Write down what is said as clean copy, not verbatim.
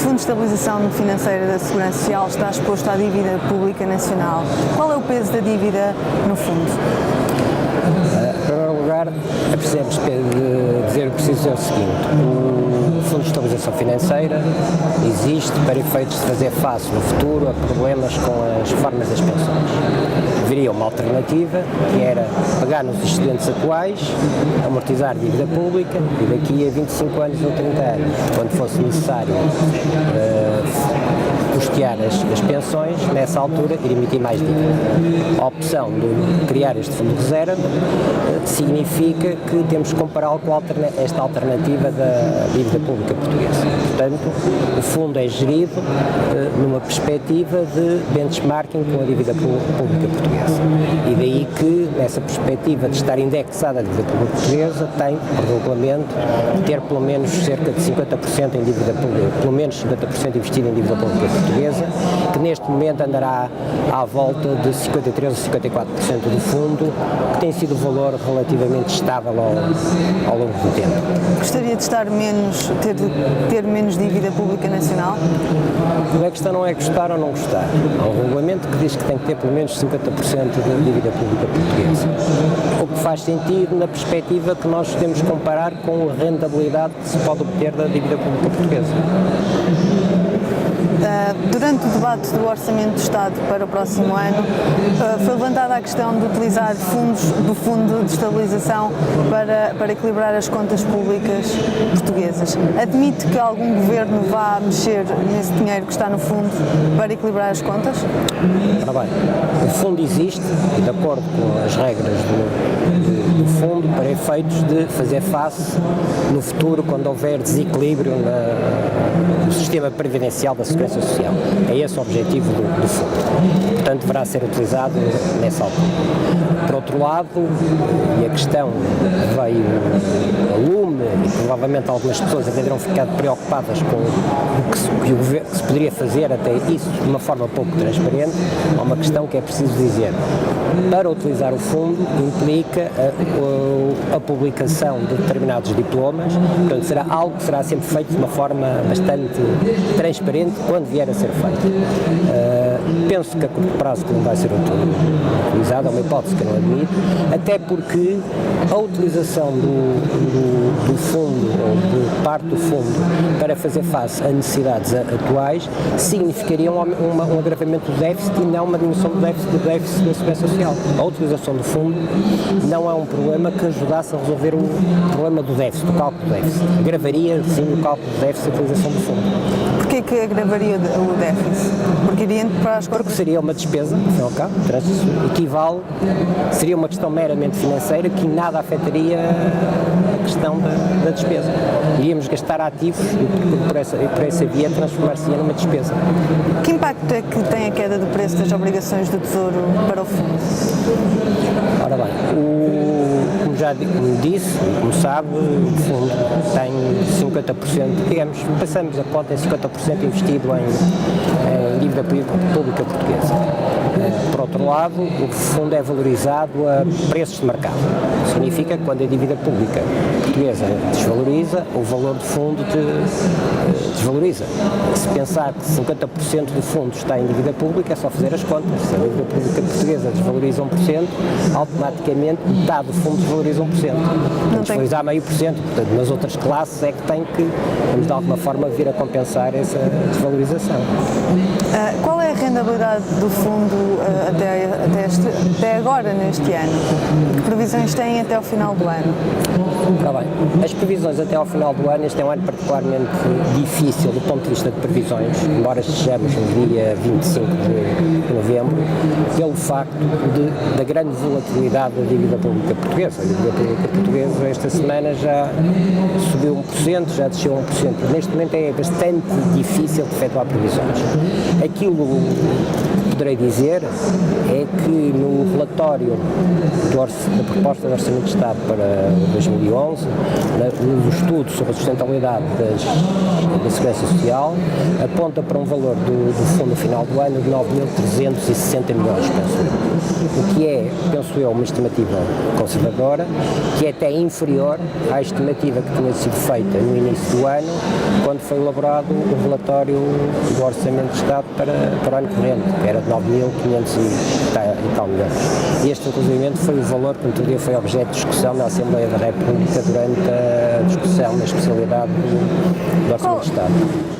Fundo de Estabilização Financeira da Segurança Social está exposto à dívida pública nacional. Qual é o peso da dívida no fundo? Em primeiro lugar, é preciso dizer o seguinte: o Fundo de Estabilização Financeira existe para efeitos de fazer face no futuro a problemas com as reformas das pensões. Haveria uma alternativa, que era pegar nos excedentes atuais, amortizar dívida pública e daqui a 25 anos ou 30 anos, quando fosse necessário custear as pensões, nessa altura ir emitir mais dívida. A opção de criar este fundo de reserva significa que temos que compará-lo com esta alternativa da dívida pública portuguesa. Portanto, o fundo é gerido numa perspectiva de benchmarking com a dívida pública portuguesa. E daí que, nessa perspectiva de estar indexada à dívida pública portuguesa, tem, por regulamento, de ter pelo menos cerca de 50% em dívida pública, pelo menos 50% investido em dívida pública portuguesa, que neste momento andará à volta de 53% ou 54% do fundo, que tem sido um valor relativamente estável ao longo do tempo. Gostaria de estar ter menos dívida pública nacional? A questão não é gostar ou não gostar. Há um regulamento que diz que tem que ter pelo menos 50% de dívida pública portuguesa. O que faz sentido na perspectiva que nós podemos comparar com a rentabilidade que se pode obter da dívida pública portuguesa. Durante o debate do Orçamento do Estado para o próximo ano, foi levantada a questão de utilizar fundos do Fundo de Estabilização para equilibrar as contas públicas portuguesas. Admite que algum governo vá mexer nesse dinheiro que está no fundo para equilibrar as contas? Ora bem, o fundo existe, de acordo com as regras do fundo, para efeitos de fazer face no futuro, quando houver desequilíbrio no sistema previdencial da Segurança Social. É esse o objetivo do fundo. Portanto, deverá ser utilizado nessa altura. Por outro lado, e a questão veio a lume, e provavelmente algumas pessoas até terão ficado preocupadas com o que se poderia fazer, até isso de uma forma pouco transparente, há uma questão que é preciso dizer. Para utilizar o fundo implica a publicação de determinados diplomas, portanto será algo que será sempre feito de uma forma bastante transparente quando vier a ser feito. Penso que a curto prazo que não vai ser utilizado, é uma hipótese que eu não admito, até porque a utilização do fundo, ou de parte do fundo, para fazer face a necessidades atuais, significaria um agravamento do déficit e não uma diminuição do déficit da Segurança Social. A utilização do fundo não é um problema que ajudasse a resolver o problema do déficit, o cálculo do déficit. Agravaria, sim, o cálculo do déficit a utilização do fundo. Porquê que agravaria o déficit? Porque iria para as contas? Porque seria uma despesa, afinal cá, equivale, seria uma questão meramente financeira que nada afetaria a questão da despesa. Iríamos gastar ativos e por essa via transformar-se-ia numa despesa. Que impacto é que tem a queda do preço das obrigações do Tesouro para o fundo? Ora bem, como disse, como sabe, o fundo tem 50%, digamos, passamos a conta em 50% investido em dívida pública portuguesa. Por outro lado, o fundo é valorizado a preços de mercado. Significa que quando a dívida pública portuguesa desvaloriza, o valor do fundo desvaloriza. Se pensar que 50% do fundo está em dívida pública, é só fazer as contas. Se a dívida pública portuguesa desvaloriza 1%, automaticamente metade do fundo desvaloriza 1%. Portanto, desvalorizar meio por cento. Portanto, nas outras classes é que tem que, de alguma forma, vir a compensar essa desvalorização. Qual é a rentabilidade do fundo até agora, neste ano? Que previsões têm até ao final do ano? Bem, as previsões até ao final do ano, este é um ano particularmente difícil do ponto de vista de previsões, embora estejamos no dia 25 de novembro, pelo facto da grande volatilidade da dívida pública portuguesa. A dívida pública portuguesa esta semana já subiu 1%, já desceu 1%. Neste momento é bastante difícil de efetuar previsões. Aquilo que poderei dizer é que no relatório da proposta de Orçamento de Estado para 2011, no estudo sobre a sustentabilidade da Segurança Social, aponta para um valor do fundo no final do ano de 9.360 milhões, penso eu. O que é, penso eu, uma estimativa conservadora, que é até inferior à estimativa que tinha sido feita no início do ano, quando foi elaborado o relatório do Orçamento de Estado para o ano corrente, que era de 9.500 e tal milhões. Este, inclusive, foi o valor que, no outro dia, foi objeto de discussão na Assembleia da República durante a discussão na especialidade do Orçamento de Estado.